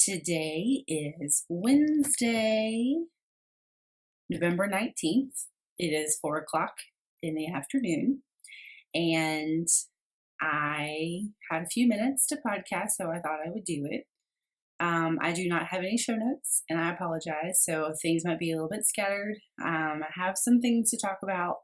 Today is Wednesday, November 19th. It is 4 o'clock in the afternoon, and I had a few minutes to podcast, so I thought I would do it. I do not have any show notes, and I apologize, so things might be a little bit scattered. I have some things to talk about,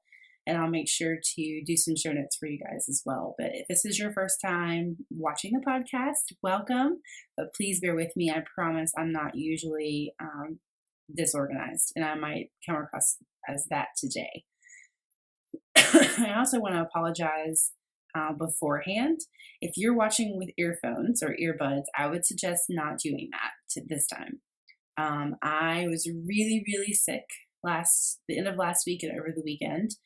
and I'll make sure to do some show notes for you guys as well. But if this is your first time watching the podcast, welcome. But please bear with me. I promise I'm not usually disorganized, and I might come across as that today. I also want to apologize beforehand. If you're watching with earphones or earbuds, I would suggest not doing that this time. I was really, really sick the end of last week and over the weekend,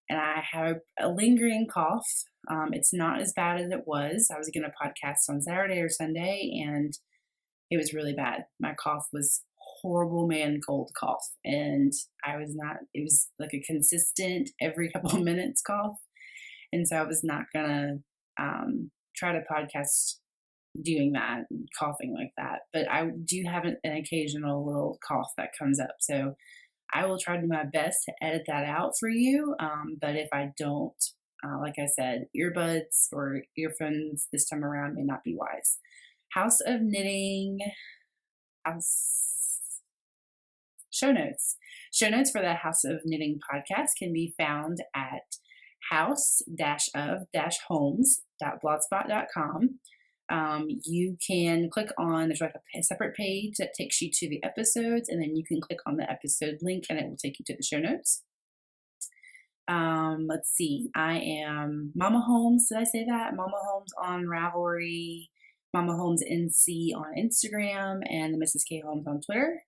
and I have a lingering cough. It's not as bad as it was. I was going to podcast on Saturday or Sunday, and it was really bad. My cough was horrible man cold cough, and it was like a consistent every couple of minutes cough. And so I was not going to try to podcast doing that, coughing like that. But I do have an occasional little cough that comes up. So I will try to do my best to edit that out for you. But if I don't, like I said, earbuds or earphones this time around may not be wise. House of Knitting, show notes. Show notes for the House of Knitting podcast can be found at house-of-homes.blogspot.com. You can click on, there's like a separate page that takes you to the episodes, and then you can click on the episode link and it will take you to the show notes. Let's see. I am Mama Holmes. Did I say that? Mama Holmes on Ravelry, Mama Holmes NC on Instagram, and the Mrs. K Holmes on Twitter.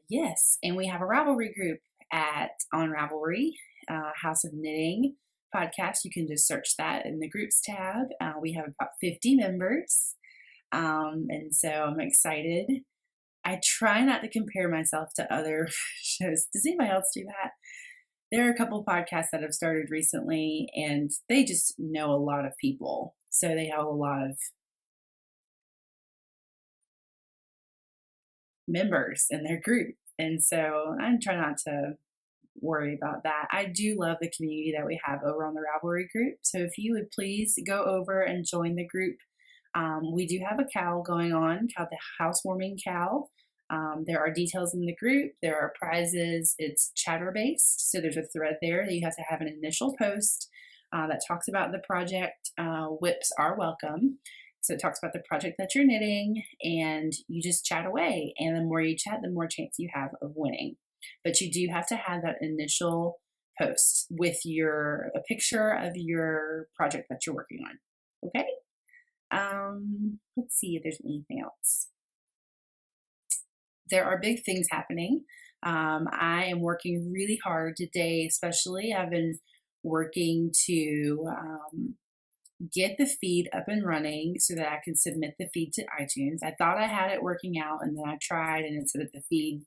Yes. And we have a Ravelry group on Ravelry, House of Knitting podcast. You can just search that in the groups tab. We have about 50 members. And so I'm excited. I try not to compare myself to other shows. Does anybody else do that? There are a couple podcasts that have started recently, and they just know a lot of people. So they have a lot of members in their group. And so I try not to worry about that. I do love the community that we have over on the Ravelry group. So if you would please go over and join the group. We do have a cowl going on called the Housewarming Cowl. There are details in the group. There are prizes. It's chatter based. So there's a thread there that you have to have an initial post that talks about the project. Whips are welcome. So it talks about the project that you're knitting, and you just chat away. And the more you chat, the more chance you have of winning. But you do have to have that initial post with a picture of your project that you're working on. Okay? Let's see if there's anything else. There are big things happening. I am working really hard today, especially. I've been working to get the feed up and running so that I can submit the feed to iTunes. I thought I had it working out, and then I tried, and it said that the feed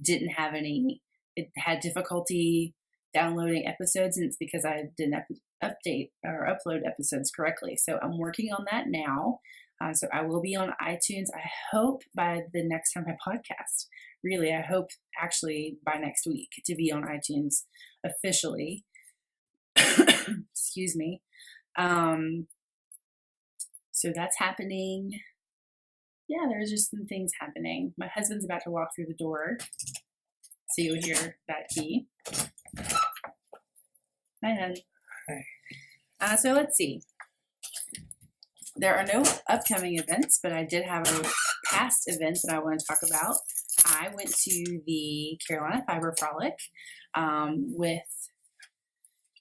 didn't have it had difficulty downloading episodes, and it's because I didn't update or upload episodes correctly. So I'm working on that now. So I will be on iTunes, I hope, by the next time I podcast. Really, I hope actually by next week to be on iTunes officially. Excuse me. So that's happening. Yeah, there's just some things happening. My husband's about to walk through the door, so you'll hear that key. Hi, hon. Hi. So let's see. There are no upcoming events, but I did have a past event that I want to talk about. I went to the Carolina Fiber Frolic with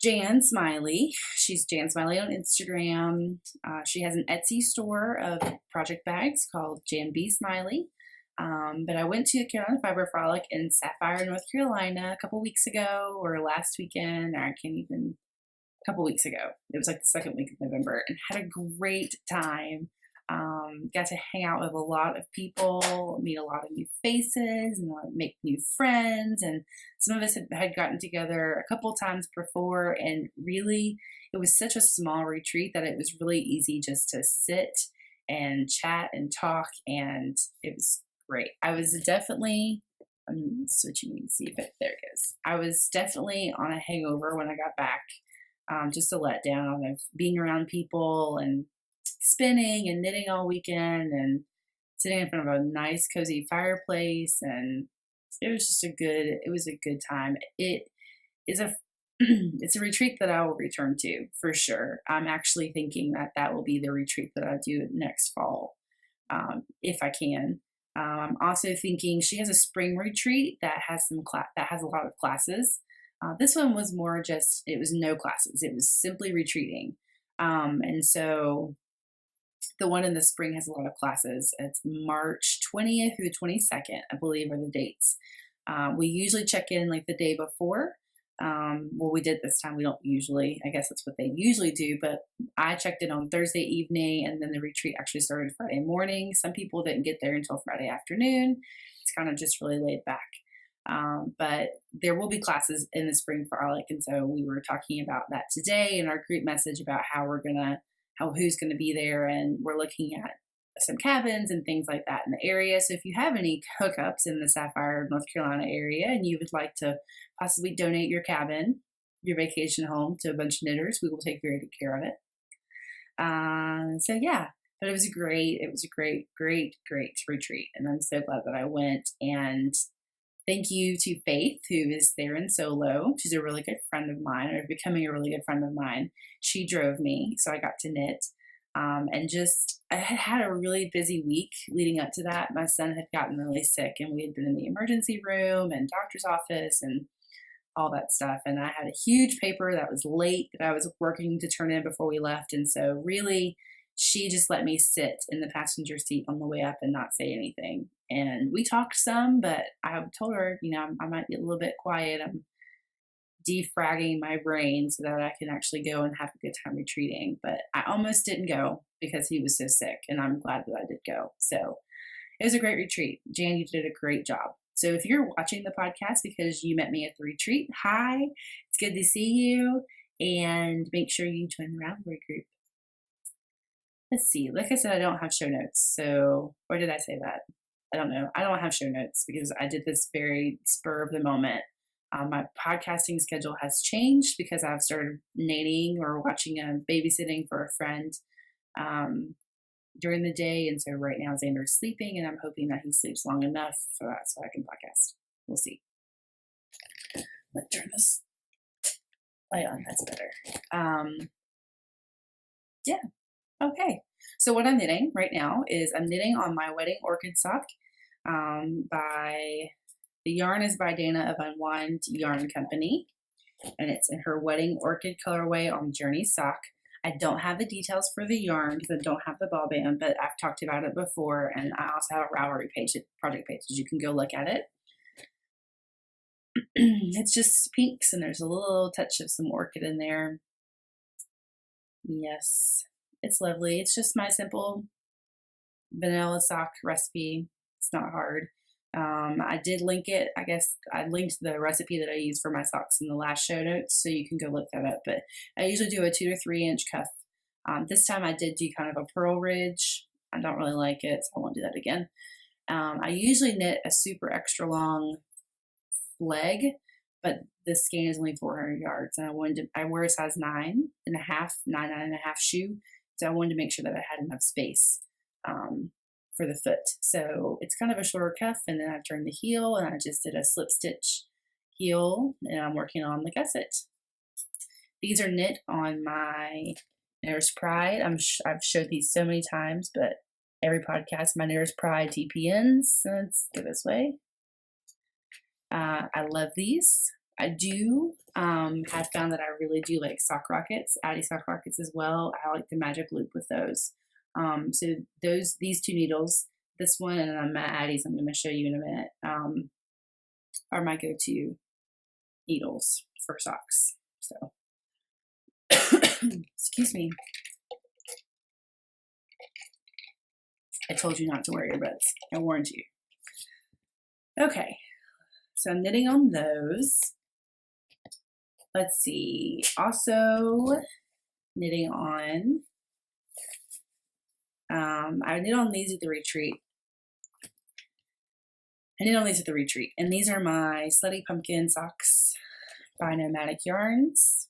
Jan Smiley. She's Jan Smiley on Instagram. She has an Etsy store of project bags called Jan B. Smiley. But I went to the Carolina Fiber Frolic in Sapphire, North Carolina a couple weeks ago, or last weekend, or a couple weeks ago. It was like the second week of November, and had a great time. Got to hang out with a lot of people, meet a lot of new faces, and make new friends. And some of us had gotten together a couple times before, and really, it was such a small retreat that it was really easy just to sit and chat and talk, and it was great. I was definitely, I'm switching to see if it, there it goes. I was definitely on a hangover when I got back, just a letdown of being around people and spinning and knitting all weekend and sitting in front of a nice cozy fireplace, and it was just it was a good time. It is a it's a retreat that I will return to for sure. I'm actually thinking that that will be the retreat that I do next fall, if I can. I'm also thinking she has a spring retreat that has that has a lot of classes. This one was more just, it was no classes. It was simply retreating. And so the one in the spring has a lot of classes. It's March 20th through the 22nd, I believe, are the dates. We usually check in like the day before. Well, we did this time. We don't usually, I guess that's what they usually do, but I checked in on Thursday evening, and then the retreat actually started Friday morning. Some people didn't get there until Friday afternoon. It's kind of just really laid back. But there will be classes in the spring Frolic. And so we were talking about that today in our group message about who's going to be there. And we're looking at some cabins and things like that in the area. So if you have any hookups in the Sapphire, North Carolina area, and you would like to possibly donate your cabin, your vacation home to a bunch of knitters, we will take very good care of it. So yeah, but it was a great retreat. And I'm so glad that I went. And thank you to Faith, who is there in solo. She's a really good friend of mine, or becoming a really good friend of mine. She drove me, so I got to knit. And just, I had a really busy week leading up to that. My son had gotten really sick, and we had been in the emergency room and doctor's office and all that stuff. And I had a huge paper that was late that I was working to turn in before we left. And so really, she just let me sit in the passenger seat on the way up and not say anything. And we talked some, but I told her, I might be a little bit quiet. I'm defragging my brain so that I can actually go and have a good time retreating. But I almost didn't go because he was so sick, and I'm glad that I did go. So it was a great retreat. Jan, you did a great job. So if you're watching the podcast because you met me at the retreat, hi, it's good to see you, and make sure you join the Ravelry group. Let's see. Like I said, I don't have show notes. So, or did I say that? I don't know. I don't have show notes because I did this very spur of the moment. My podcasting schedule has changed because I've started knitting or watching babysitting for a friend during the day. And so right now Xander's sleeping, and I'm hoping that he sleeps long enough for that so I can podcast. We'll see. Let's turn this light on. That's better. Yeah. Okay. So what I'm knitting right now is I'm knitting on my wedding orchid sock the yarn is by Dana of Unwind Yarn Company, and it's in her wedding orchid colorway on Journey sock. I don't have the details for the yarn because I don't have the ball band, but I've talked about it before, and I also have a Ravelry page, project page, you can go look at it. It's just pinks, and there's a little touch of some orchid in there. Yes, it's lovely. It's just my simple vanilla sock recipe. It's not hard. I did link it. I guess I linked the recipe that I use for my socks in the last show notes, so you can go look that up. But I usually do a 2 to 3 inch cuff. This time I did do kind of a purl ridge. I don't really like it, so I won't do that again. I usually knit a super extra long leg, but this skein is only 400 yards, and I wear a size 9.5 shoe, so I wanted to make sure that I had enough space for the foot. So it's kind of a shorter cuff, and then I turned the heel, and I just did a slip stitch heel, and I'm working on the gusset. These are knit on my Knitter's Pride. I've showed these so many times, but every podcast, my Knitter's Pride TPNs. So let's go this way. I love these. I do have found that I really do like sock rockets, Addie sock rockets as well. I like the magic loop with those. So these two needles, this one and my Addie's, I'm going to show you in a minute, are my go-to needles for socks. So, excuse me. I told you not to wear earbuds. I warned you. Okay, so I'm knitting on those. Let's see. Also knitting on I knit on these at the retreat. And these are my Slutty Pumpkin socks by Nomadic Yarns.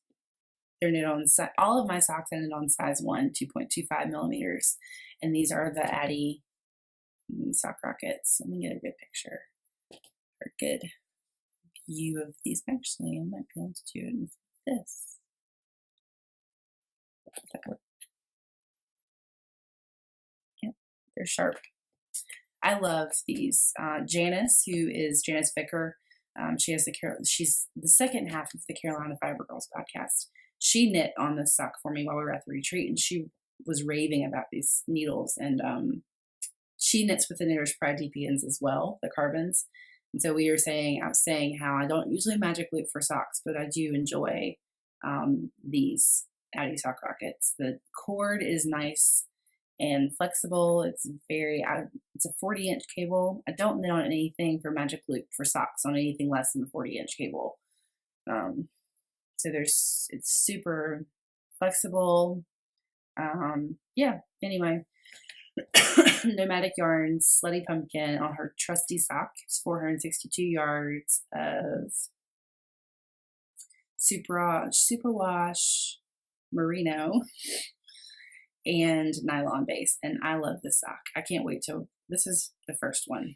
They're knit on, all of my socks are knit on size 1, 2.25 millimeters. And these are the Addi sock rockets. Let me get a good picture or good view of these. Actually, I might be able to do it with this. Yep, they're sharp. I love these. Janice, who is Janice Vicker, she's the second half of the Carolina Fiber Girls podcast. She knit on this sock for me while we were at the retreat, and she was raving about these needles. And she knits with the Knitter's Pride DPNs as well, the carbons. And so I was saying how I don't usually magic loop for socks, but I do enjoy these Addi sock rockets. The cord is nice and flexible. It's a 40-inch cable. I don't knit on anything for magic loop for socks on anything less than a 40-inch cable. So it's super flexible. Yeah, anyway. Nomadic Yarns, Slutty Pumpkin on her trusty sock. It's 462 yards of superwash merino and nylon base. And I love this sock. I can't wait till, this is the first one.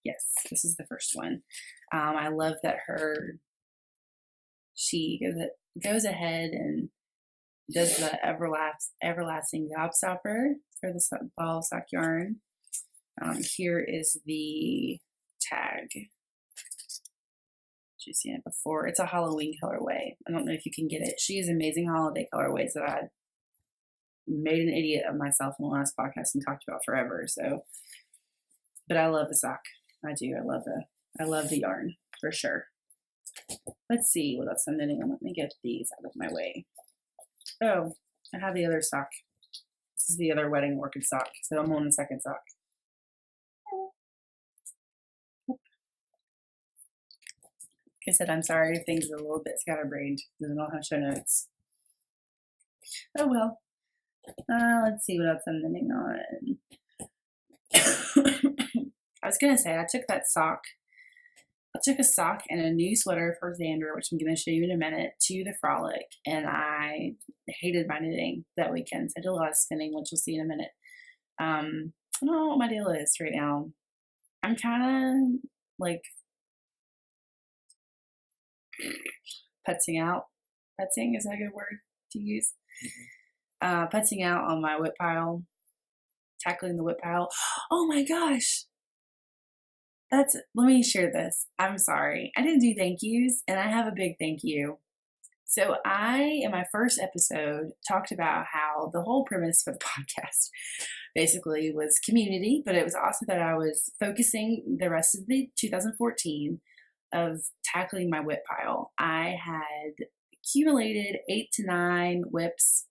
Yes, this is the first one. I love that she goes ahead and does the everlasting gobstopper for the ball of sock yarn. Here is the tag. You've seen it before. It's a Halloween colorway. I don't know if you can get it. She has amazing holiday colorways that I made an idiot of myself in the last podcast and talked about forever. So, but I love the sock. I do. I love the yarn for sure. Let's see what else I'm knitting on. Let me get these out of my way. Oh, I have the other sock. This is the other wedding orchid sock. So I'm on the second sock. Like I said, I'm sorry if things are a little bit scatterbrained because I don't have show notes. Oh well. Let's see what else I'm knitting on. I was going to say, I took a sock and a new sweater for Xander, which I'm going to show you in a minute, to the Frolic, and I hated my knitting that weekend. So I did a lot of spinning, which you'll see in a minute. I don't know what my deal is right now. I'm kind of like putzing out. Putzing, is that a good word to use? Putzing out on my whip pile, tackling the whip pile. Oh my gosh. Let me share this. I'm sorry. I didn't do thank yous, and I have a big thank you. So in my first episode, talked about how the whole premise for the podcast basically was community, but it was also that I was focusing the rest of the 2014 of tackling my whip pile. I had accumulated 8 to 9 whips,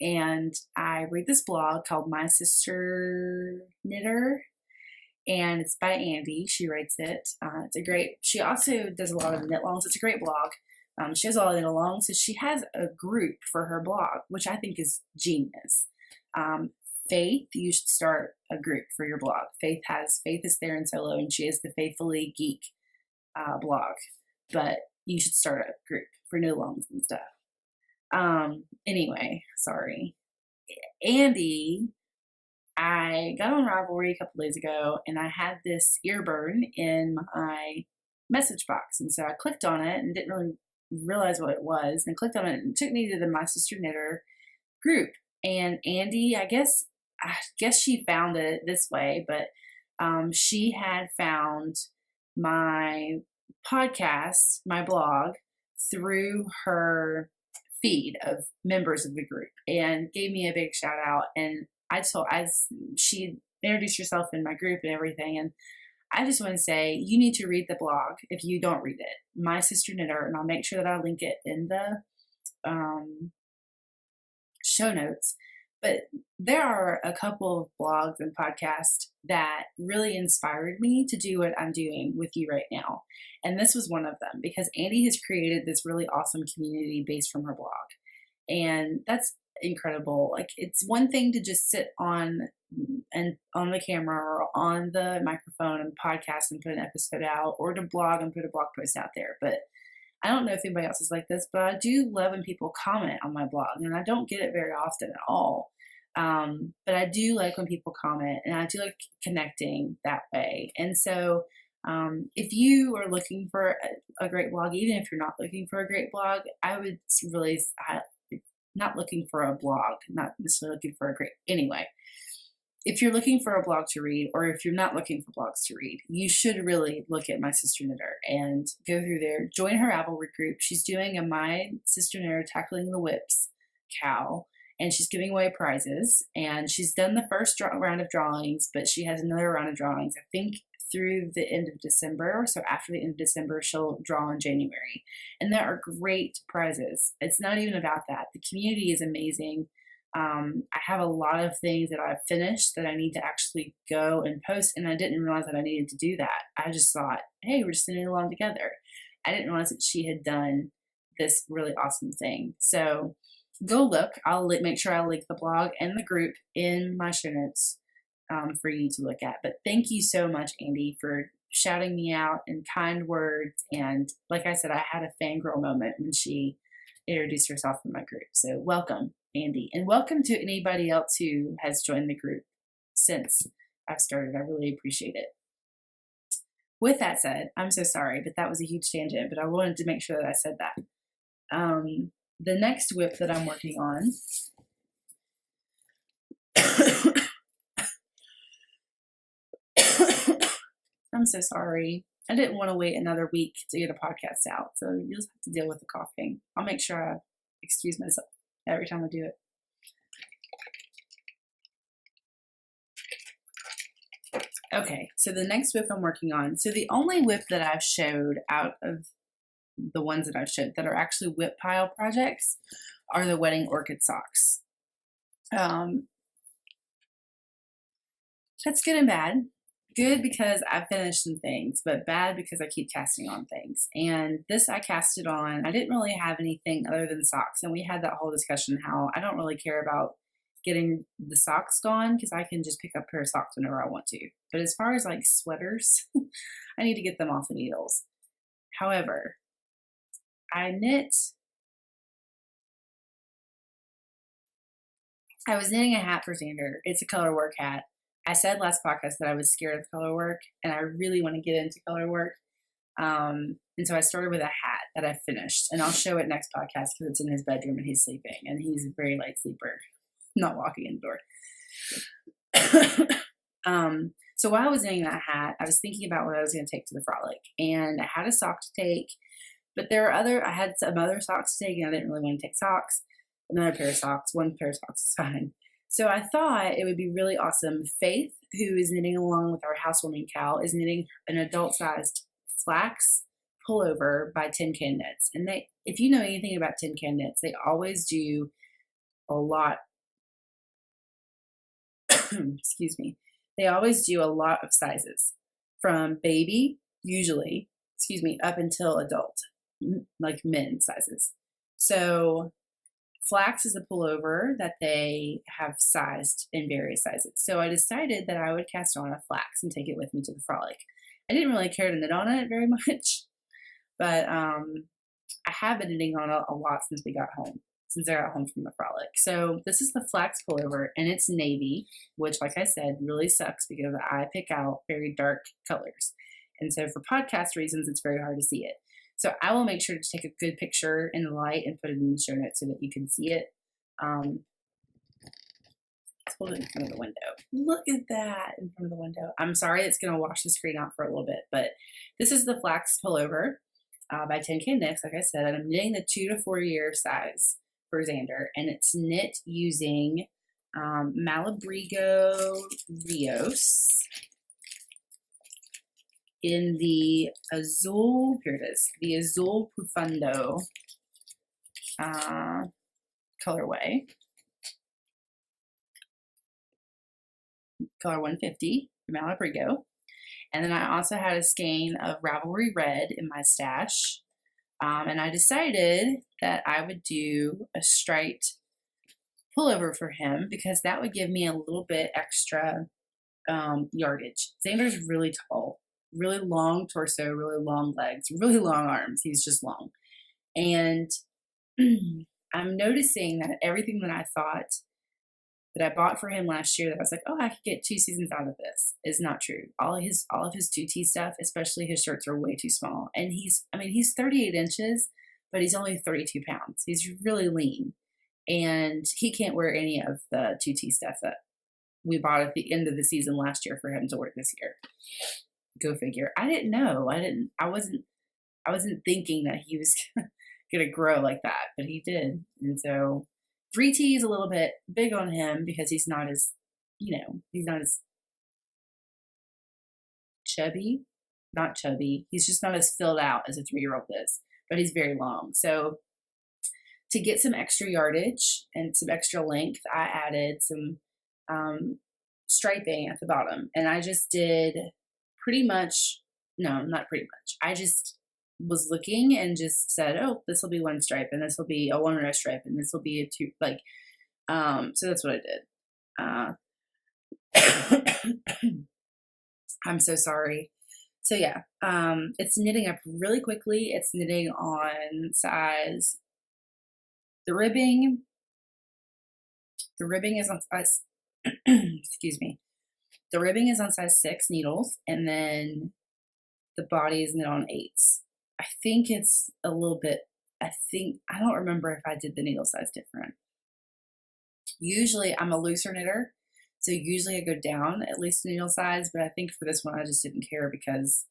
and I read this blog called My Sister Knitter, and it's by Andy. She writes it. She also does a lot of knit alongs. It's a great blog. She has a lot of knit alongs, so she has a group for her blog, which I think is genius. Faith, you should start a group for your blog. Faith is there in solo, and she has the Faithfully Geek blog, but you should start a group for knit alongs and stuff. Anyway, sorry. Andy, I got on Ravelry a couple days ago, and I had this ear burn in my message box, and so I clicked on it and didn't really realize what it was, and clicked on it, and it took me to the My Sister Knitter group. And Andy, I guess she found it this way, but she had found my podcast, my blog, through her feed of members of the group, and gave me a big shout out. And she introduced herself in my group and everything, and I just want to say you need to read the blog if you don't read it. My Sister Knitter, and I'll make sure that I link it in the show notes. But there are a couple of blogs and podcasts that really inspired me to do what I'm doing with you right now. And this was one of them, because Andy has created this really awesome community based from her blog. And that's incredible. Like, it's one thing to just sit on the camera or on the microphone and podcast and put an episode out, or to blog and put a blog post out there. But I don't know if anybody else is like this, but I do love when people comment on my blog, and I don't get it very often at all. But I do like when people comment, and I do like connecting that way. And so, if you are looking for a great blog, even if you're not looking for a great blog, I would really, not looking for a blog, not necessarily looking for a great, anyway. If you're looking for a blog to read, or if you're not looking for blogs to read, you should really look at My Sister Knitter and go through there. Join her Ravelry group. She's doing a My Sister Knitter Tackling the Whips cow, and she's giving away prizes. And she's done the first round of drawings, but she has another round of drawings, I think, through the end of December. So after the end of December, she'll draw in January. And there are great prizes. It's not even about that. The community is amazing. I have a lot of things that I've finished that I need to actually go and post, and I didn't realize that I needed to do that. I just thought, hey, we're just sitting along together. I didn't realize that she had done this really awesome thing. So go look. I'll make sure I link the blog and the group in my show notes for you to look at. But thank you so much, Andy, for shouting me out and kind words. And like I said, I had a fangirl moment when she introduced herself in my group. So welcome, Andy, and welcome to anybody else who has joined the group since I've started. I really appreciate it. With that said, I'm so sorry, but that was a huge tangent, but I wanted to make sure that I said that. The next whip that I'm working on I'm so sorry. I didn't want to wait another week to get a podcast out, so you'll just have to deal with the coughing. I'll make sure I excuse myself every time I do it. Okay, so the next whip I'm working on. So the only whip that I've showed out of the ones that I've showed that are actually whip pile projects are the wedding orchid socks. That's good and bad. Good because I finished some things, but bad because I keep casting on things. And this I casted on. I didn't really have anything other than socks. And we had that whole discussion how I don't really care about getting the socks gone because I can just pick up a pair of socks whenever I want to. But as far as like sweaters, I need to get them off the needles. However, I was knitting a hat for Xander. It's a color work hat. I said last podcast that I was scared of color work, and I really want to get into color work. And so I started with a hat that I finished, and I'll show it next podcast because it's in his bedroom and he's sleeping, and he's a very light sleeper, not walking in the door. So while I was knitting that hat, I was thinking about what I was going to take to the frolic, and I had a sock to take, but I had some other socks to take, and I didn't really want to take socks. Another pair of socks, one pair of socks is fine. So I thought it would be really awesome. Faith, who is knitting along with our housewarming cow, is knitting an adult-sized flax pullover by Tin Can Knits. And if you know anything about Tin Can Knits, they always do a lot. Excuse me. They always do a lot of sizes, from baby, usually, up until adult, like men sizes. So flax is a pullover that they have sized in various sizes. So I decided that I would cast on a flax and take it with me to the frolic. I didn't really care to knit on it very much, but I have been knitting on it a lot since I got home from the frolic. So this is the flax pullover, and it's navy, which, like I said, really sucks because I pick out very dark colors. And so for podcast reasons, it's very hard to see it. So I will make sure to take a good picture in the light and put it in the show notes so that you can see it. Let's hold it in front of the window. Look at that in front of the window. I'm sorry it's going to wash the screen out for a little bit, but this is the flax pullover by Tin Can Knits, like I said, and I'm knitting the 2 to 4 year size for Xander, and it's knit using Malabrigo Rios in the Azul, here it is, the Azul Profundo colorway, color 150 from Malabrigo. And then I also had a skein of Ravelry Red in my stash. And I decided that I would do a striped pullover for him because that would give me a little bit extra yardage. Xander's really tall, really long torso, really long legs, really long arms. He's just long. And I'm noticing that everything that I thought that I bought for him last year that I was like, oh, I could get 2 seasons out of this is not true. All of his 2T stuff, especially his shirts, are way too small. And he's 38 inches, but he's only 32 pounds. He's really lean. And he can't wear any of the 2T stuff that we bought at the end of the season last year for him to wear this year. Go figure. I didn't know. I wasn't thinking that he was gonna grow like that, but he did. And so 3T is a little bit big on him because he's not as chubby. Not chubby. He's just not as filled out as a 3-year-old is, but he's very long. So to get some extra yardage and some extra length, I added some striping at the bottom. And I just did pretty much, no, not pretty much. I just was looking and just said, oh, this will be one stripe and this will be a 1 row stripe and this will be a 2, like, so that's what I did. I'm so sorry. So yeah, it's knitting up really quickly. It's knitting on size, the ribbing is on size, excuse me. The ribbing is on size 6 needles, and then the body is knit on 8s. I think it's a little bit, I don't remember if I did the needle size different. Usually I'm a looser knitter, so usually I go down at least a needle size, but I think for this one I just didn't care because,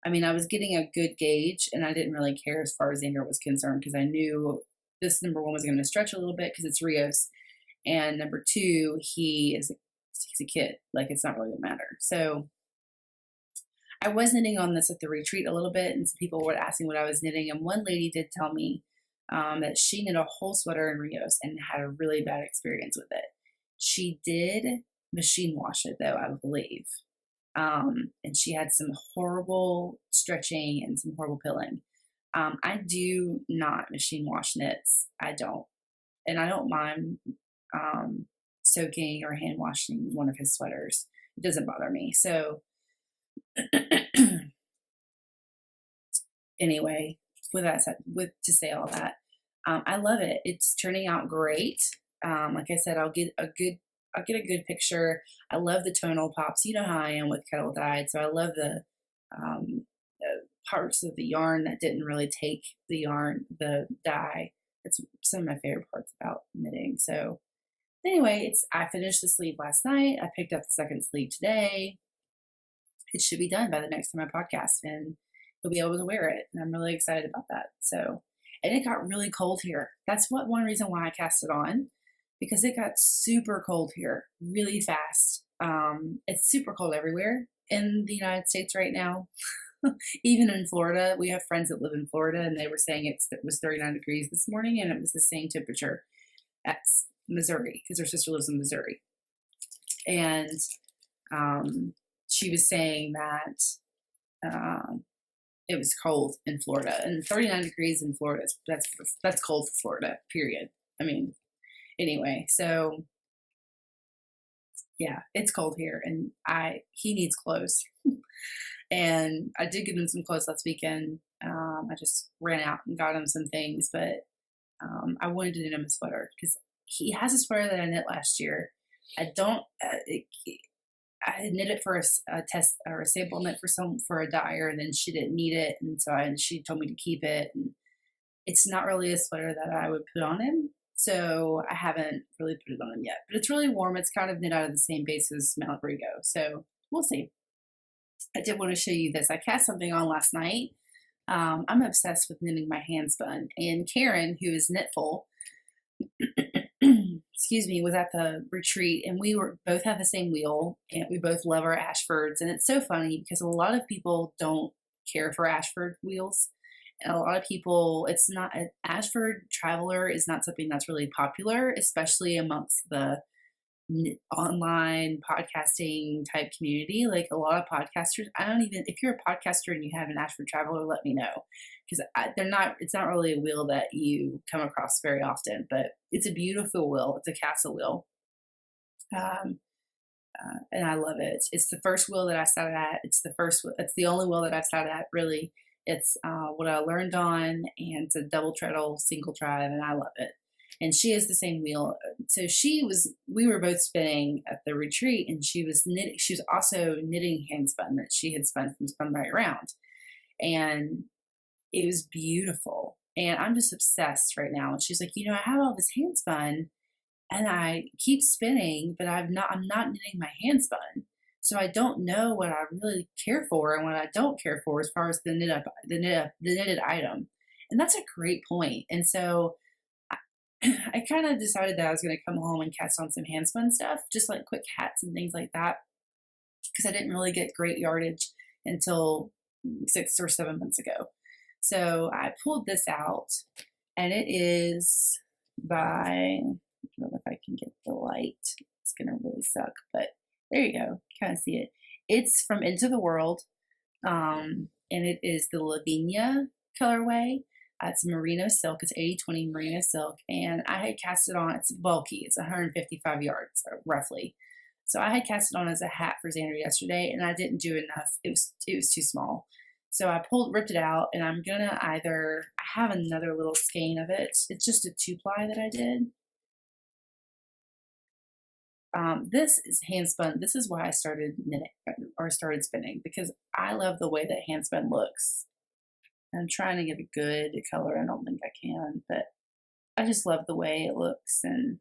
I was getting a good gauge and I didn't really care as far as Xander was concerned because I knew this number 1 was going to stretch a little bit because it's Rios, and number 2, he's a kid. Like, it's not really going to matter. So I was knitting on this at the retreat a little bit, and some people were asking what I was knitting, and one lady did tell me that she knit a whole sweater in Rios and had a really bad experience with it. She did machine wash it, though, I believe. And she had some horrible stretching and some horrible pilling. I do not machine wash knits. I don't. And I don't mind soaking or hand washing one of his sweaters. It doesn't bother me. So anyway, with that said, to say all that, I love it. It's turning out great. Like I said, I'll get a good picture. I love the tonal pops. You know how I am with kettle dyed, so I love the parts of the yarn that didn't really take the dye. It's some of my favorite parts about knitting. So anyway, I finished the sleeve last night. I picked up the second sleeve today. It should be done by the next time I podcast, and you'll be able to wear it. And I'm really excited about that. So, and it got really cold here. That's one reason why I cast it on, because it got super cold here really fast. It's super cold everywhere in the United States right now. Even in Florida, we have friends that live in Florida, and they were saying it was 39 degrees this morning, and it was the same temperature at Missouri because her sister lives in Missouri. And she was saying that it was cold in Florida, and 39 degrees in Florida, that's cold for Florida, period. Anyway, so yeah, it's cold here, and he needs clothes. And I did give him some clothes last weekend. I just ran out and got him some things, but I wanted to knit him a sweater because he has a sweater that I knit last year. I knit it for a test or a sample knit for a dyer, and then she didn't need it, and so she told me to keep it. And it's not really a sweater that I would put on him, so I haven't really put it on him yet. But it's really warm. It's kind of knit out of the same base as Malabrigo, so we'll see. I did want to show you this. I cast something on last night. I'm obsessed with knitting my hand spun, and Karen, who is Knitful, excuse me, was at the retreat, and we both have the same wheel, and we both love our Ashfords. And it's so funny because a lot of people don't care for Ashford wheels, and a lot of people, it's not, Ashford Traveler is not something that's really popular, especially amongst the online podcasting type community, like a lot of podcasters. I don't even, if you're a podcaster and you have an Ashford Traveler, let me know, because it's not really a wheel that you come across very often, but it's a beautiful wheel. It's a castle wheel. Um, and I love it. It's the first wheel that I sat at. It's the only wheel that I've sat at, really. It's what I learned on, and it's a double treadle, single drive, and I love it. And she has the same wheel. So we were both spinning at the retreat, and she was knitting. She was also knitting hand spun that she had spun from Spun Right Round. And it was beautiful. And I'm just obsessed right now. And she's like, I have all this hand spun and I keep spinning, but I'm not knitting my hand spun. So I don't know what I really care for and what I don't care for as far as the knitted item. And that's a great point. And so I kind of decided that I was going to come home and cast on some hand spun stuff, just like quick hats and things like that, because I didn't really get great yardage until 6 or 7 months ago. So I pulled this out, and it is by, I don't know if I can get the light. It's going to really suck, but there you go. Kind of see it. It's from Into the World, and it is the Lavinia colorway. It's merino silk. It's 80/20 merino silk, and I had cast it on. It's bulky. It's 155 yards, roughly. So I had cast it on as a hat for Xander yesterday, and I didn't do enough. It was too small. So I ripped it out, and I'm gonna I have another little skein of it. It's just a 2-ply that I did. This is hand spun. This is why I started knitting or started spinning, because I love the way that hand spun looks. I'm trying to get a good color. I don't think I can, but I just love the way it looks. And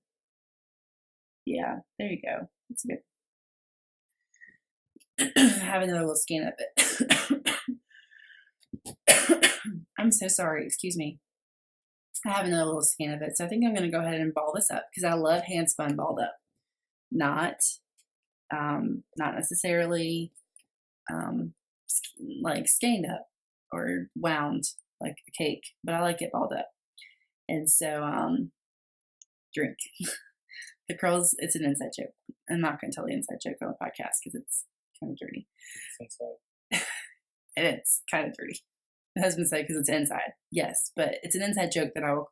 yeah, there you go. It's good. I have another little skein of it. I'm so sorry. Excuse me. I have another little skein of it. So I think I'm going to go ahead and ball this up, because I love hand spun balled up. Not necessarily like skeined up or wound like a cake, but I like it balled up. And so drink. The curls, it's an inside joke. I'm not going to tell the inside joke on the podcast because it's kind of dirty. It's inside. And it's kind of dirty. My husband said because it's inside. Yes, but it's an inside joke that I will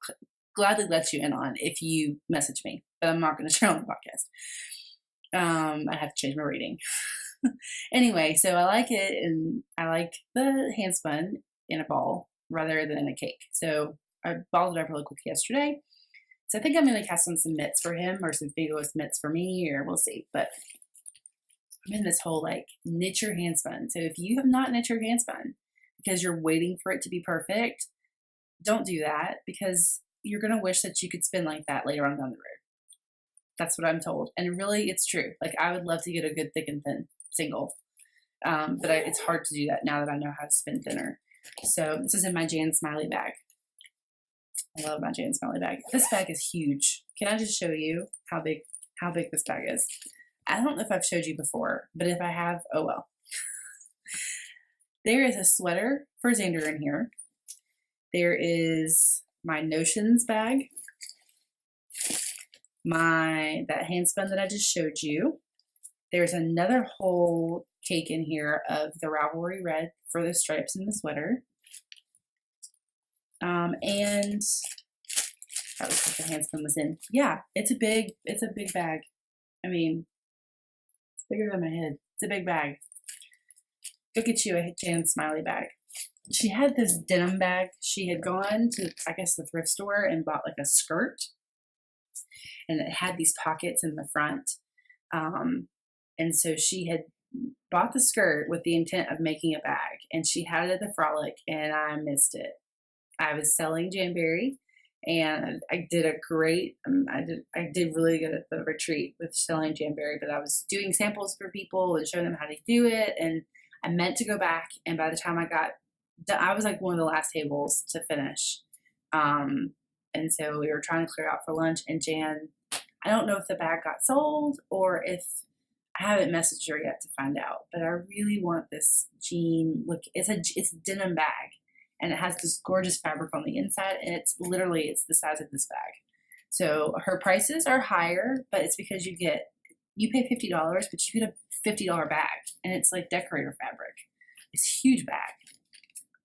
gladly let you in on if you message me, but I'm not going to share on the podcast. I have to change my rating. Anyway, so I like it, and I like the hand spun in a ball rather than a cake. So I balled it up really quick yesterday. So I think I'm going to cast on some mitts for him, or some Figos mitts for me, or we'll see. But I'm in this whole like knit your hand spun. So if you have not knit your hand spun because you're waiting for it to be perfect, don't do that, because you're going to wish that you could spin like that later on down the road. That's what I'm told. And really, it's true. Like, I would love to get a good thick and thin single. But it's hard to do that now that I know how to spin thinner. So this is in my Jan Smiley bag. I love my Jan Smiley bag. This bag is huge. Can I just show you how big this bag is? I don't know if I've showed you before, but if I have, oh well. There is a sweater for Xander in here. There is my Notions bag. That hand spun that I just showed you. There's another whole cake in here of the Ravelry Red for the stripes in the sweater. And that was what the hand spun was in. Yeah, it's a big bag. I mean, it's bigger than my head. It's a big bag. Go get you a Jan Smiley bag. She had this denim bag. She had gone to, I guess, the thrift store and bought like a skirt. And it had these pockets in the front. And so she had bought the skirt with the intent of making a bag. And she had it at the Frolic, and I missed it. I was selling Janberry, and I did a great, I did really good at the retreat with selling Janberry, but I was doing samples for people and showing them how to do it. And I meant to go back. And by the time I got done, I was like one of the last tables to finish. And so we were trying to clear out for lunch, and Jan, I don't know if the bag got sold or if I haven't messaged her yet to find out, but I really want this jean look. It's a denim bag, and it has this gorgeous fabric on the inside, and it's the size of this bag. So her prices are higher, but it's because you get you pay $50, but you get a $50 bag, and it's like decorator fabric. It's a huge bag.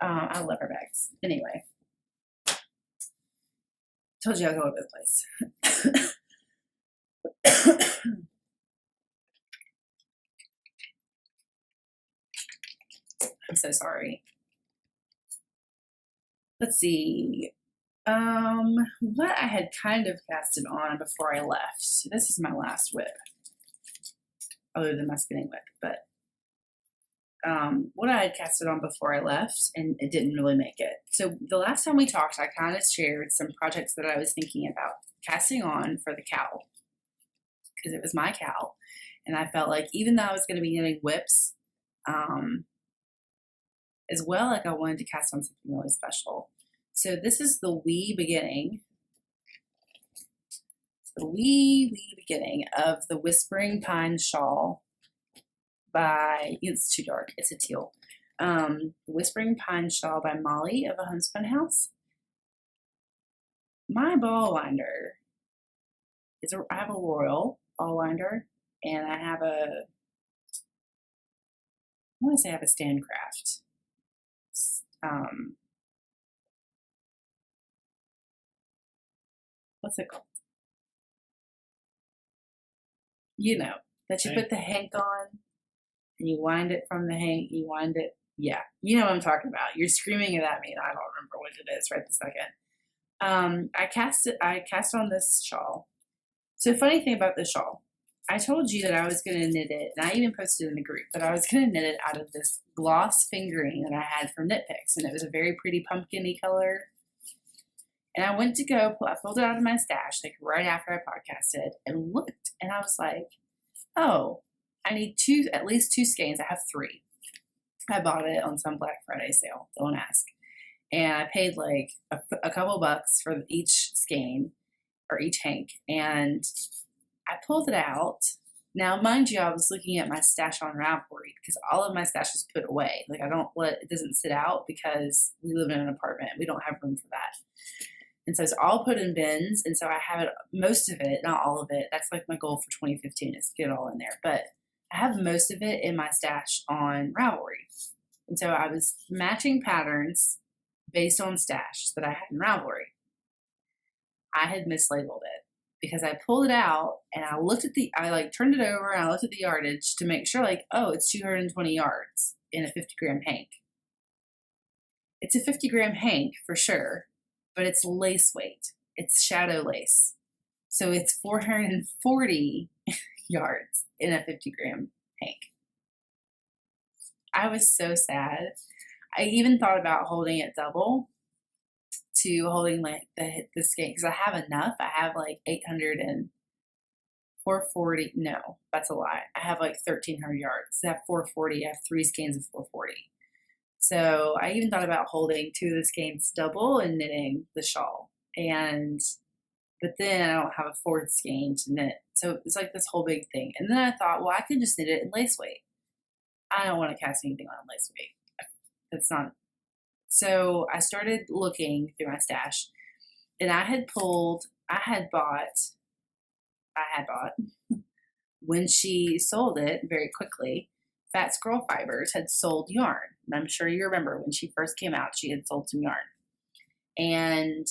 I love her bags. Anyway, told you I'll go over the place. I'm so sorry. Let's see. What I had kind of casted on before I left. This is my last whip, other than my spinning whip, but what I had casted on before I left, and it didn't really make it. So the last time we talked, I kind of shared some projects that I was thinking about casting on for the cowl, because it was my cowl, and I felt like even though I was going to be knitting whips, as well, like I wanted to cast on something really special. So this is the wee beginning of the Whispering Pine Shawl by, it's too dark, it's a teal. Whispering Pine Shawl by Molly of A Homespun House. My ball winder is, I have a royal ball winder, and I have a, I want to say I have a Standcraft. What's it called? You know, that you put the hank on and you wind it from the hank, you wind it. Yeah, you know what I'm talking about. You're screaming it at me, and I don't remember what it is right this second. I cast on this shawl. So funny thing about this shawl, I told you that I was going to knit it, and I even posted in the group that I was going to knit it out of this gloss fingering that I had from Knit Picks, and it was a very pretty pumpkin-y color. And I went to go, I pulled it out of my stash, like right after I podcasted, and looked, and I was like, oh, I need at least two skeins. I have 3. I bought it on some Black Friday sale, don't ask. And I paid like a couple bucks for each skein, or each hank, and I pulled it out. Now, mind you, I was looking at my stash on Ravelry, because all of my stash is put away. Like, it doesn't sit out, because we live in an apartment. We don't have room for that. And so it's all put in bins. And so I have it, most of it, not all of it. That's like my goal for 2015 is to get it all in there. But I have most of it in my stash on Ravelry. And so I was matching patterns based on stash that I had in Ravelry. I had mislabeled it, because I pulled it out and I looked at I turned it over and I looked at the yardage to make sure, like, oh, it's 220 yards in a 50-gram hank. It's a 50-gram hank for sure, but it's lace weight. It's shadow lace. So it's 440 yards in a 50-gram hank. I was so sad. I even thought about holding it double to holding like the skein, because I have enough. I have like 800 and 440. No, that's a lie. I have like 1,300 yards. I have 440. I have 3 skeins of 440. So I even thought about holding 2 of the skeins double and knitting the shawl. But then I don't have a 4th skein to knit. So it's like this whole big thing. And then I thought, well, I could just knit it in lace weight. I don't want to cast anything on lace weight. That's not. So I started looking through my stash, and I had bought, when she sold it very quickly, Fat Squirrel Fibers had sold yarn. And I'm sure you remember when she first came out, she had sold some yarn. And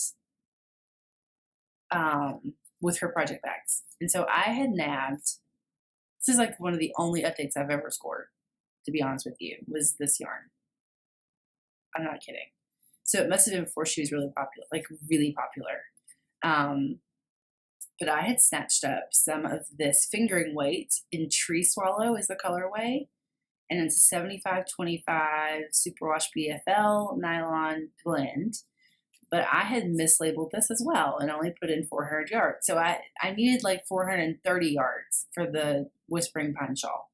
with her project bags. And so I had nabbed, this is like one of the only updates I've ever scored, to be honest with you, was this yarn. I'm not kidding. So it must have been before she was really popular, like really popular. But I had snatched up some of this fingering weight in Tree Swallow is the colorway. And it's a 75-25 Superwash BFL nylon blend. But I had mislabeled this as well and only put in 400 yards. So I needed like 430 yards for the Whispering Pine Shawl.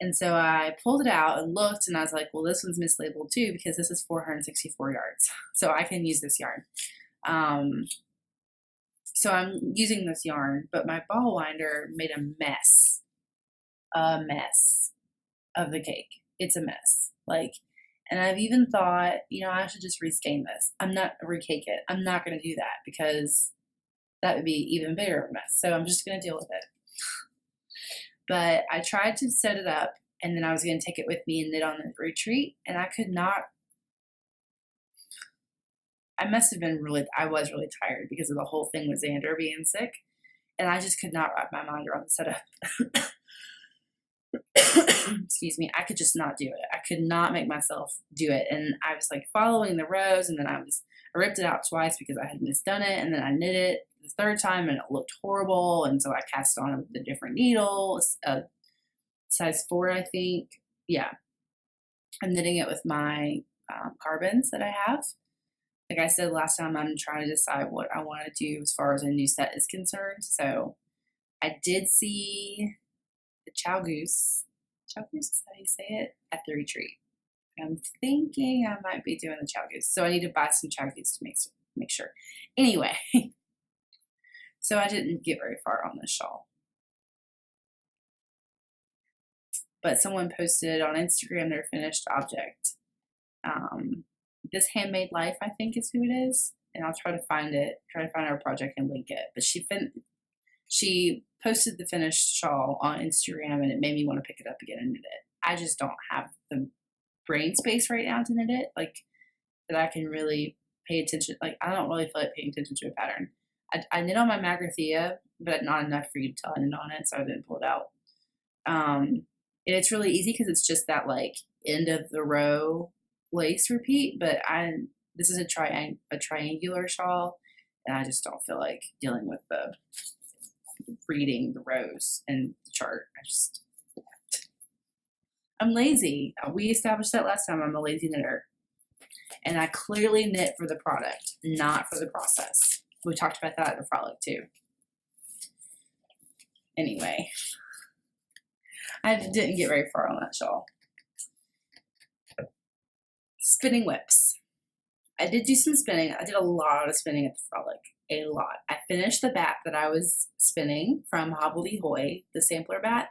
And so I pulled it out and looked, and I was like, well, this one's mislabeled too, because this is 464 yards. So I can use this yarn. So I'm using this yarn, but my ball winder made a mess of the cake. It's a mess. And I've even thought, I should just reskein this. Recake it. I'm not going to do that, because that would be even bigger of a mess. So I'm just going to deal with it. But I tried to set it up, and then I was going to take it with me and knit on the retreat, and I could not. I must have been I was really tired because of the whole thing with Xander being sick, and I just could not wrap my mind around the setup. Excuse me. I could just not do it. I could not make myself do it. And I was like following the rows, and then I ripped it out twice because I had misdone it, and then I knit it the third time and it looked horrible. And so I cast on the different needles, size 4, I think. Yeah. I'm knitting it with my carbons that I have. Like I said last time, I'm trying to decide what I want to do as far as a new set is concerned. So I did see the Chow Goose is how you say it, at the retreat. I'm thinking I might be doing the Chow Goose. So I need to buy some Chow Goose to make sure. Anyway, so I didn't get very far on this shawl. But someone posted on Instagram their finished object. This Handmade Life, I think, is who it is. And I'll try to find our project and link it. But she posted the finished shawl on Instagram, and it made me want to pick it up again and knit it. I just don't have the brain space right now to knit it, like that I can really pay attention. Like I don't really feel like paying attention to a pattern. I knit on my Magrathea, but not enough for you to tell I knit on it, so I didn't pull it out. And it's really easy because it's just that like end of the row lace repeat. But this is a triangular shawl, and I just don't feel like dealing with the reading the rows and the chart. I'm lazy. We established that last time. I'm a lazy knitter. And I clearly knit for the product, not for the process. We talked about that at the frolic too. Anyway, I didn't get very far on that shawl. Spinning whips. I did do some spinning. I did a lot of spinning at the frolic. A lot. I finished the bat that I was spinning from Hobbledehoy, the sampler bat.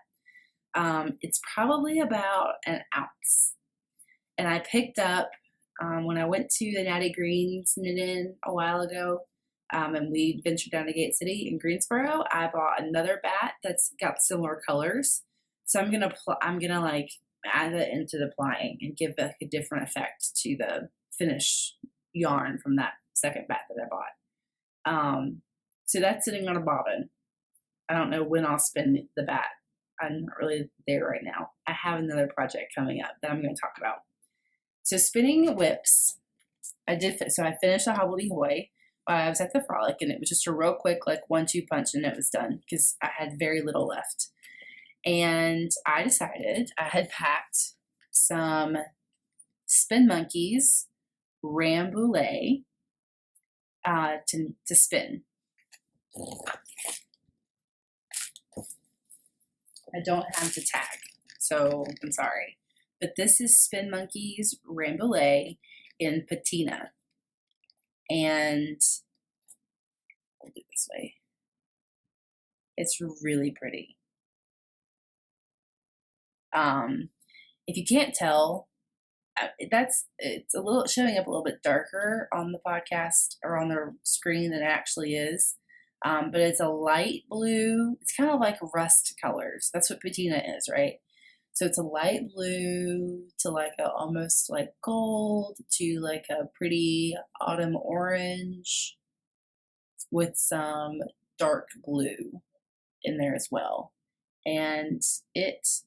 It's probably about an ounce. And I picked up, when I went to the Natty Greens knit-in a while ago, and we ventured down to Gate City in Greensboro, I bought another bat that's got similar colors. So I'm gonna like add it into the plying and give like a different effect to the finished yarn from that second bat that I bought. So that's sitting on a bobbin. I don't know when I'll spin the bat. I'm not really there right now. I have another project coming up that I'm going to talk about. So spinning whips, I finished the Hobbledehoy while I was at the frolic, and it was just a real quick, like 1-2 punch, and it was done because I had very little left. And I decided I had packed some Spin Monkeys Rambouillet to spin. I don't have the tag, so I'm sorry. But this is Spin Monkeys Rambouillet in patina. And I'll do it this way. It's really pretty. If you can't tell, it's a little showing up a little bit darker on the podcast or on the screen than it actually is. But it's a light blue. It's kind of like rust colors. That's what patina is, right? So it's a light blue to like a almost like gold to like a pretty autumn orange with some dark blue in there as well. And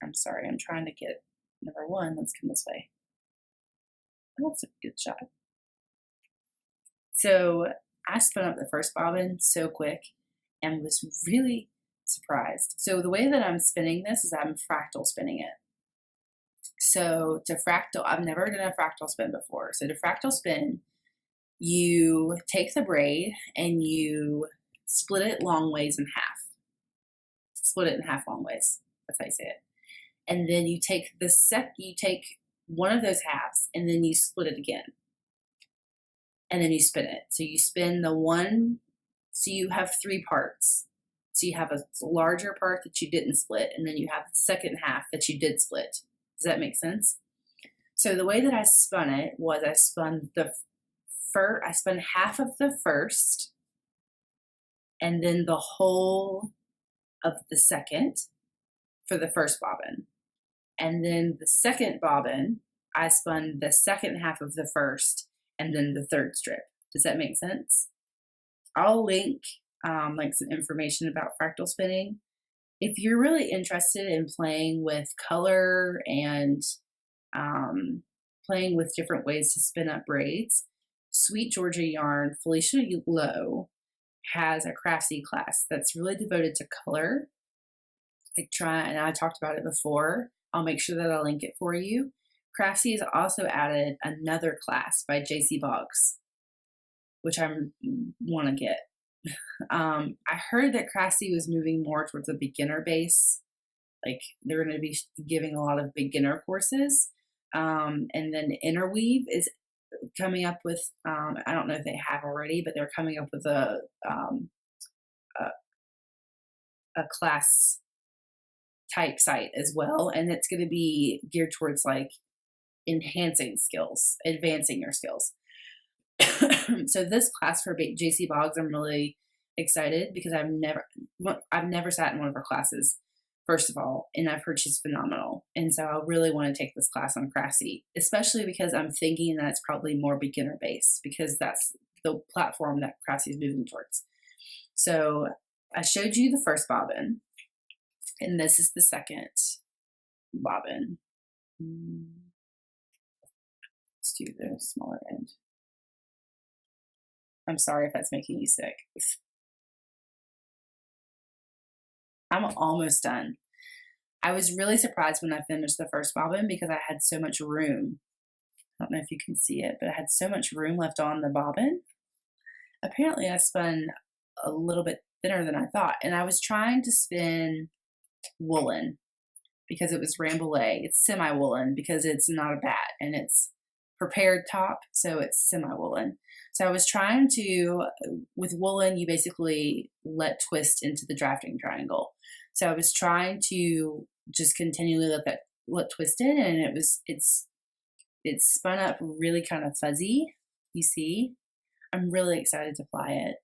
I'm sorry, I'm trying to get number one. Let's come this way. That's a good shot. So I spun up the first bobbin so quick and was really surprised. So the way that I'm spinning this is I'm fractal spinning it. So I've never done a fractal spin before. So to fractal spin, you take the braid and you split it long ways in half. Split it in half long ways. That's how you say it. And then you take one of those halves and then you split it again. And then you spin it. So you spin so you have 3 parts. So you have a larger part that you didn't split, and then you have the second half that you did split. Does that make sense? So the way that I spun it was I spun half of the first, and then the whole of the second, for the first bobbin. And then the second bobbin, I spun the second half of the first and then the third strip. Does that make sense? I'll link like some information about fractal spinning. If you're really interested in playing with color and playing with different ways to spin up braids, Sweet Georgia Yarn, Felicia Lowe, has a Craftsy class that's really devoted to color. And I talked about it before. I'll make sure that I'll link it for you. Craftsy has also added another class by JC Boggs, which I want to get. I heard that Craftsy was moving more towards a beginner base. Like they're going to be giving a lot of beginner courses. And then Interweave is coming up with, I don't know if they have already, but they're coming up with a class type site as well. And it's going to be geared towards like enhancing skills, advancing your skills. So this class for JC Boggs, I'm really excited because I've never sat in one of her classes, first of all, and I've heard she's phenomenal. And so I really want to take this class on Craftsy, especially because I'm thinking that it's probably more beginner based because that's the platform that Craftsy is moving towards. So I showed you the first bobbin, and this is the second bobbin. Let's do the smaller end. I'm sorry if that's making you sick. I'm almost done. I was really surprised when I finished the first bobbin because I had so much room. I don't know if you can see it, but I had so much room left on the bobbin. Apparently I spun a little bit thinner than I thought. And I was trying to spin woolen because it was Rambouillet. It's semi-woolen because it's not a bat and it's prepared top, so it's semi-woolen. So I was trying to, with woolen, you basically let twist into the drafting triangle. So I was trying to just continually let twist in, and it's spun up really kind of fuzzy. You see, I'm really excited to ply it.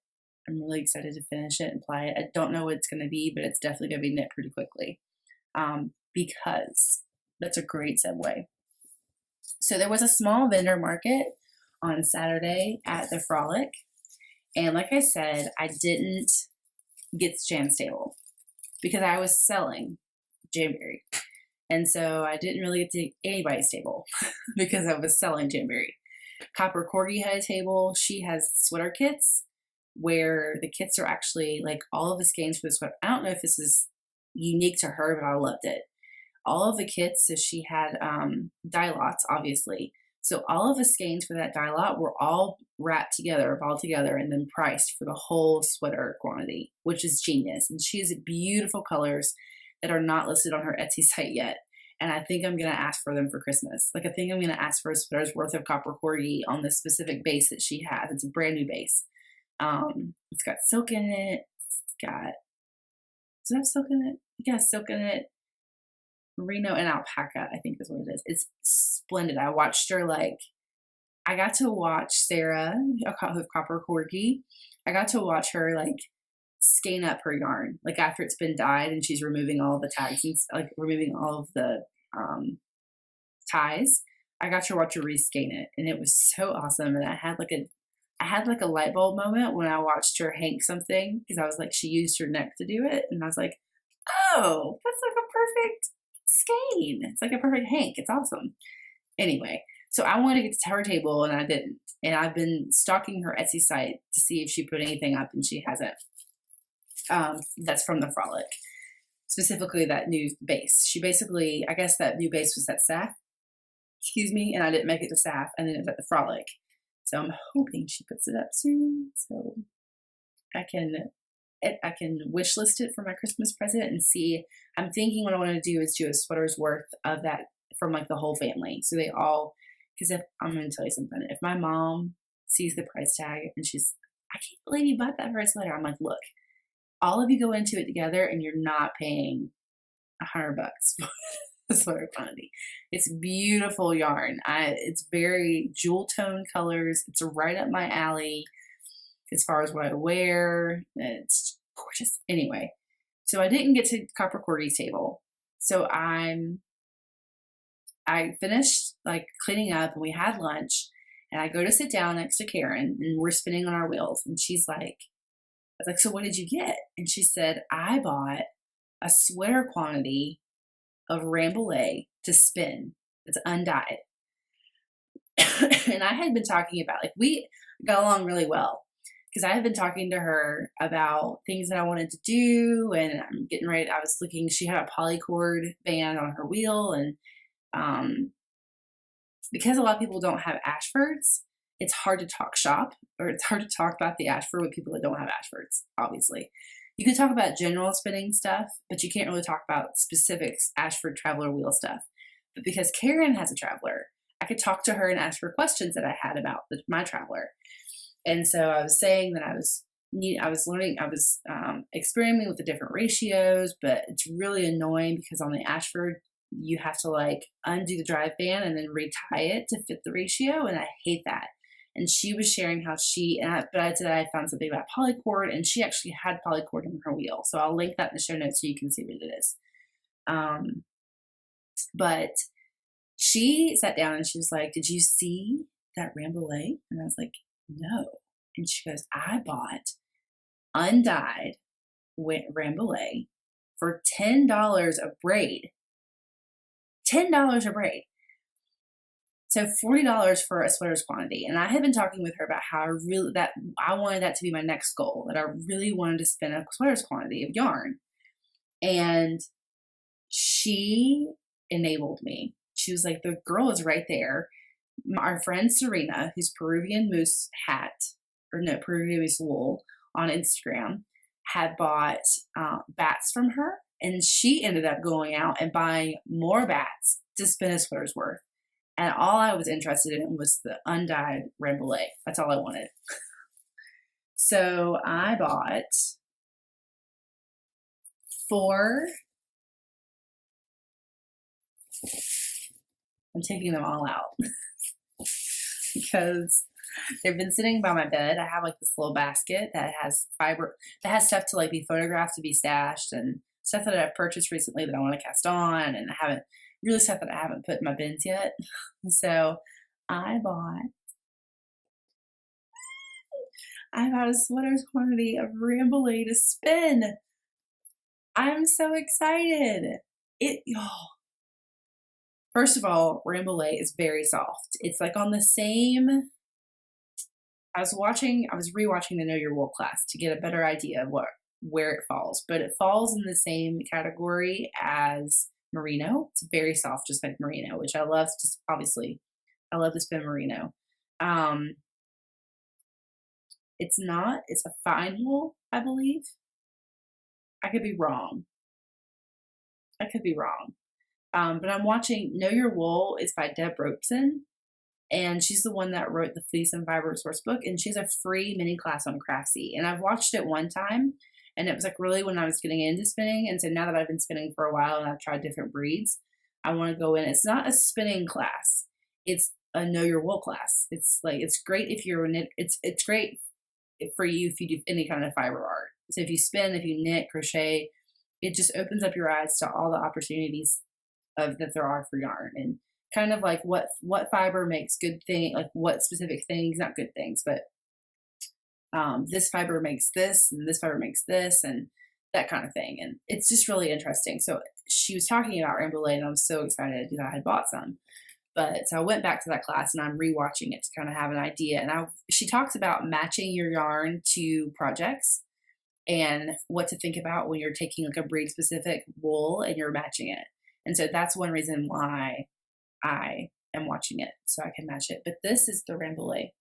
I'm really excited to finish it and ply it. I don't know what it's going to be, but it's definitely going to be knit pretty quickly because that's a great segue. So there was a small vendor market on Saturday at the Frolic. And like I said, I didn't get Jan's table because I was selling Janberry. And so I didn't really get to anybody's table because I was selling Janberry. Copper Corgi had a table. She has sweater kits where the kits are actually like all of the skeins for the sweater. I don't know if this is unique to her, but I loved it. All of the kits, so she had dye lots, obviously. So all of the skeins for that dye lot were all wrapped together, balled together, and then priced for the whole sweater quantity, which is genius. And she has beautiful colors that are not listed on her Etsy site yet. And I think I'm going to ask for them for Christmas. Like, I think I'm going to ask for a sweater's worth of Copper Corgi on the specific base that she has. It's a brand new base. It's got silk in it. Does it have silk in it? It has silk in it. Merino and alpaca, I think is what it is. It's splendid. I got to watch Sarah with Copper Corgi. I got to watch her like skein up her yarn, like after it's been dyed and she's removing all the tags and like removing all of the ties. I got to watch her reskein it, and it was so awesome. And I had like a light bulb moment when I watched her hank something because I was like, she used her neck to do it, and I was like, oh, that's like a perfect skein. It's like a perfect hank. It's awesome. Anyway, so I wanted to get to her table and I didn't. And I've been stalking her Etsy site to see if she put anything up, and she hasn't. That's from the Frolic, specifically that new base. She basically, I guess that new base was at SAF, and I didn't make it to SAF, and then it was at the Frolic. So I'm hoping she puts it up soon so I can wish list it for my Christmas present and see. I'm thinking what I want to do is do a sweater's worth of that from like the whole family. So they all, because if I'm going to tell you something, if my mom sees the price tag and she's, I can't believe you bought that for a sweater. I'm like, look, all of you go into it together and you're not paying $100 for the sweater quantity. It's beautiful yarn. It's very jewel tone colors. It's right up my alley as far as what I wear. It's gorgeous. Anyway, so I didn't get to Copper Corgi's table. So I finished like cleaning up and we had lunch and I go to sit down next to Karen and we're spinning on our wheels and she's like, I was like, so what did you get? And she said, I bought a sweater quantity of Rambouillet to spin. It's undyed. And I had been talking about, like, we got along really well because I had been talking to her about things that I wanted to do. And I'm getting ready. I was looking, she had a polycord band on her wheel. And because a lot of people don't have Ashfords, it's hard to talk shop or it's hard to talk about the Ashford with people that don't have Ashfords, obviously. You can talk about general spinning stuff, but you can't really talk about specifics Ashford Traveler wheel stuff. But because Karen has a Traveler, I could talk to her and ask her questions that I had about my Traveler. And so I was saying that I was learning, I was experimenting with the different ratios, but it's really annoying because on the Ashford, you have to like undo the drive band and then retie it to fit the ratio. And I hate that. And she was sharing how but I said I found something about polycord and she actually had polycord on her wheel. So I'll link that in the show notes so you can see what it is. But she sat down and she was like, did you see that Rambouillet? And I was like, no. And she goes, I bought undyed Rambouillet for $10 a braid. $10 a braid. So $40 for a sweater's quantity. And I had been talking with her about how I wanted that to be my next goal, that I really wanted to spin a sweater's quantity of yarn. And she enabled me. She was like, the girl is right there. Our friend Serena, who's Peruvian Moose Wool on Instagram, had bought bats from her. And she ended up going out and buying more bats to spin a sweater's worth. And all I was interested in was the undyed Rambouillet. That's all I wanted. So I bought 4. I'm taking them all out because they've been sitting by my bed. I have like this little basket that has stuff to like be photographed to be stashed and stuff that I've purchased recently that I want to cast on, and stuff that I haven't put in my bins yet. So I bought a sweater's quantity of Rambouillet to spin. I'm so excited. First of all, Rambouillet is very soft. It's like on the same. I was rewatching the Know Your Wool class to get a better idea of where it falls, but it falls in the same category as merino. It's very soft, just like merino, which I love. I love to spin merino. It's a fine wool, I believe. I could be wrong. But I'm watching Know Your Wool is by Deb Robeson, and she's the one that wrote the Fleece and Fiber Source book, and she has a free mini class on Craftsy. And I've watched it one time, and it was like really when I was getting into spinning. And so now that I've been spinning for a while and I've tried different breeds, I want to go in. It's not a spinning class. It's a Know Your Wool class. It's great if you're it's great for you if you do any kind of fiber art. So if you spin, if you knit, crochet, it just opens up your eyes to all the opportunities that there are for yarn, and kind of like what fiber makes good thing, like what specific things, not good things, but this fiber makes this and this fiber makes this and that kind of thing. And it's just really interesting. So she was talking about Rambouillet and I was so excited that I had bought some. But so I went back to that class and I'm rewatching it to kind of have an idea. And she talks about matching your yarn to projects and what to think about when you're taking like a breed specific wool and you're matching it. And so that's one reason why I am watching it, so I can match it. But this is the Rambouillet.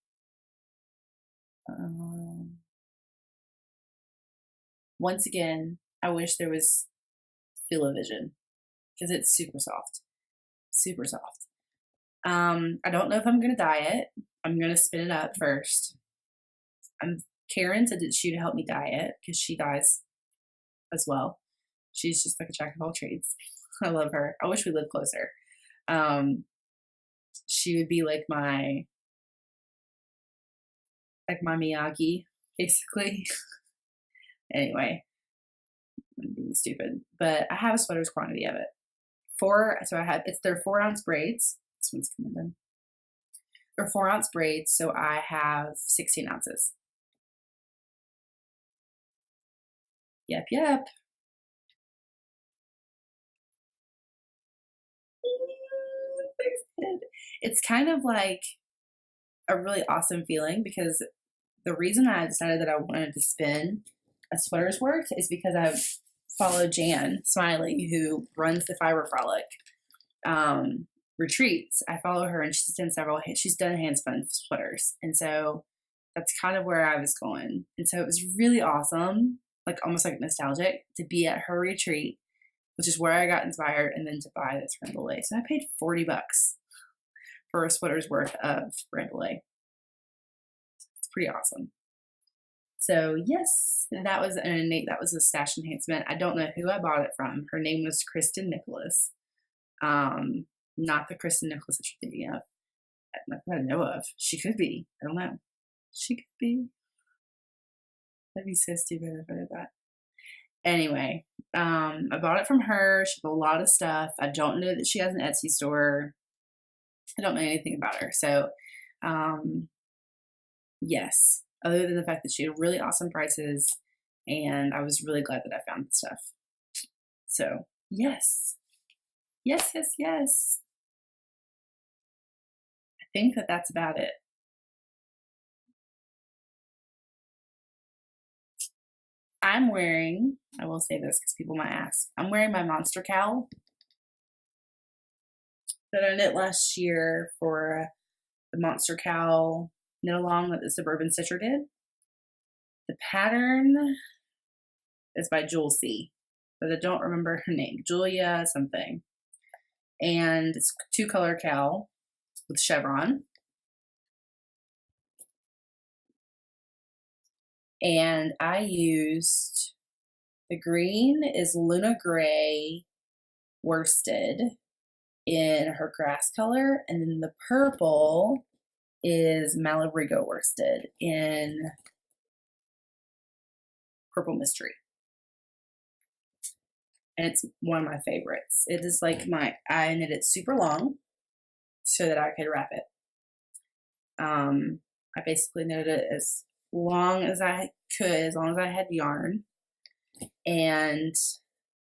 Once again, I wish there was Feel-O-Vision because it's super soft. Super soft. I don't know if I'm going to dye it. I'm going to spin it up first. Karen said that she would help me dye it because she dyes as well. She's just like a jack of all trades. I love her. I wish we lived closer. She would be like my Miyagi, basically. Anyway, I'm being stupid. But I have a sweater's quantity of it. they're 4-ounce braids. This one's coming in. They're 4-ounce braids, so I have 16 ounces. Yep. It's kind of like a really awesome feeling because the reason I decided that I wanted to spin a sweater's worth is because I follow Jan Smiley, who runs the Fiber Frolic retreats. I follow her, and she's done hand spun sweaters, and so that's kind of where I was going. And so it was really awesome, like almost like nostalgic, to be at her retreat, which is where I got inspired, and then to buy this Randall. So I paid $40 for a sweater's worth of Randall. It's pretty awesome. So yes, that was a stash enhancement. I don't know who I bought it from. Her name was Kristen Nicholas. Not the Kristen Nicholas that you're thinking of. Not that I know of. She could be. I don't know. She could be. That'd be so stupid if I did that. Anyway, I bought it from her. She has a lot of stuff. I don't know that she has an Etsy store. I don't know anything about her. So, yes, other than the fact that she had really awesome prices, and I was really glad that I found the stuff. So, yes. I think that that's about it. I will say this because people might ask, I'm wearing my monster cowl that I knit last year for the monster cowl knit along that the Suburban Stitcher did. The pattern is by Jewel C, but I don't remember her name. Julia something. And it's 2-color cowl with chevron. And I used, the green is Luna Gray worsted in her grass color, and then the purple is Malabrigo worsted in Purple Mystery. And it's one of my favorites. It is like I knit it super long so that I could wrap it. I basically knitted it as long as I could, as long as I had yarn. And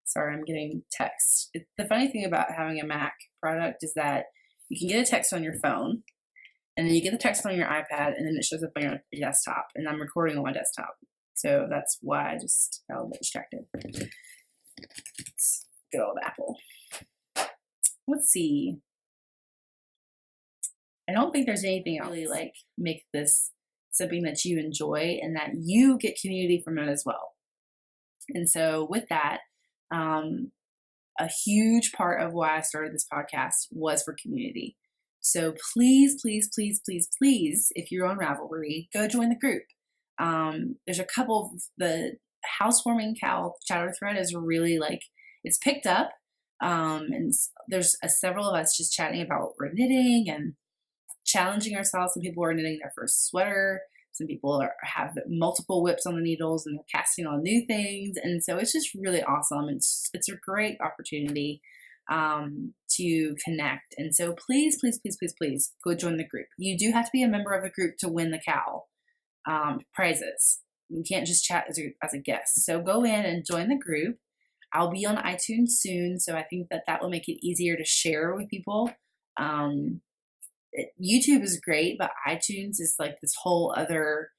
sorry, I'm getting text. The funny thing about having a Mac product is that you can get a text on your phone, and then you get the text on your iPad, and then it shows up on your desktop. And I'm recording on my desktop, so that's why I just got a little bit distracted. It's good old Apple. Let's see. I don't think there's anything else really like make this something that you enjoy and that you get community from it as well. And so with that, a huge part of why I started this podcast was for community. So please, if you're on Ravelry, go join the group. There's a couple of the housewarming cowl chatter thread is really like, it's picked up. And there's several of us just chatting about what we're knitting and challenging ourselves. Some people are knitting their first sweater. Some people have multiple whips on the needles and they're casting on new things. And so it's just really awesome. It's a great opportunity to connect. And so please go join the group. You do have to be a member of the group to win the cowl prizes. You can't just chat as a guest. So go in and join the group. I'll be on iTunes soon, so I think that will make it easier to share with people. YouTube is great, but iTunes is like this whole other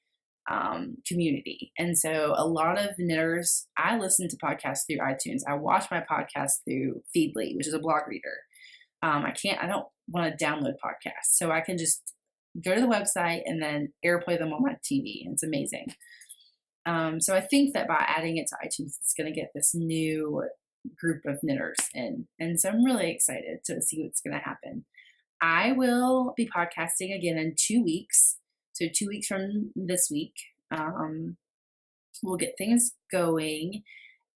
community. And so a lot of knitters, I listen to podcasts through iTunes. I watch my podcast through Feedly, which is a blog reader. I don't want to download podcasts, so I can just go to the website and then AirPlay them on my TV. And it's amazing. So I think that by adding it to iTunes, it's going to get this new group of knitters in. And so I'm really excited to see what's going to happen. I will be podcasting again in 2 weeks. So 2 weeks from this week, we'll get things going.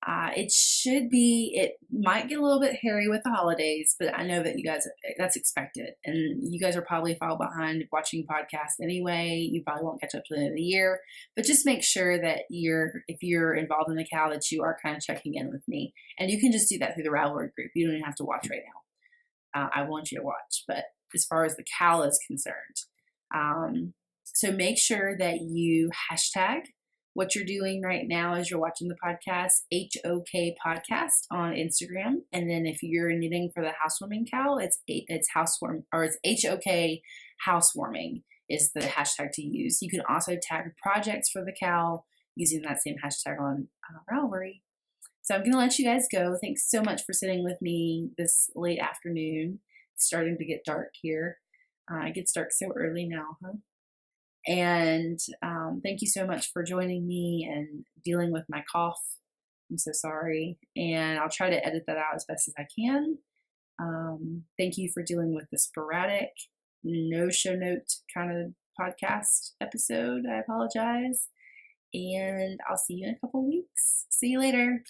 It might get a little bit hairy with the holidays, but I know that you guys, that's expected. And you guys are probably far behind watching podcasts anyway. You probably won't catch up to the end of the year, but just make sure that if you're involved in the Cal, that you are kind of checking in with me. And you can just do that through the Ravelry group. You don't even have to watch right now. I want you to watch, but as far as the Cal is concerned, so make sure that you hashtag what you're doing right now as you're watching the podcast, HOK Podcast on Instagram. And then if you're knitting for the housewarming Cal, it's housewarm, or it's HOK Housewarming is the hashtag to use. You can also tag projects for the Cal using that same hashtag on Ravelry. So I'm going to let you guys go. Thanks so much for sitting with me this late afternoon. It's starting to get dark here. It gets dark so early now, huh? And thank you so much for joining me and dealing with my cough. I'm so sorry. And I'll try to edit that out as best as I can. Thank you for dealing with the sporadic, no show note kind of podcast episode. I apologize. And I'll see you in a couple weeks. See you later.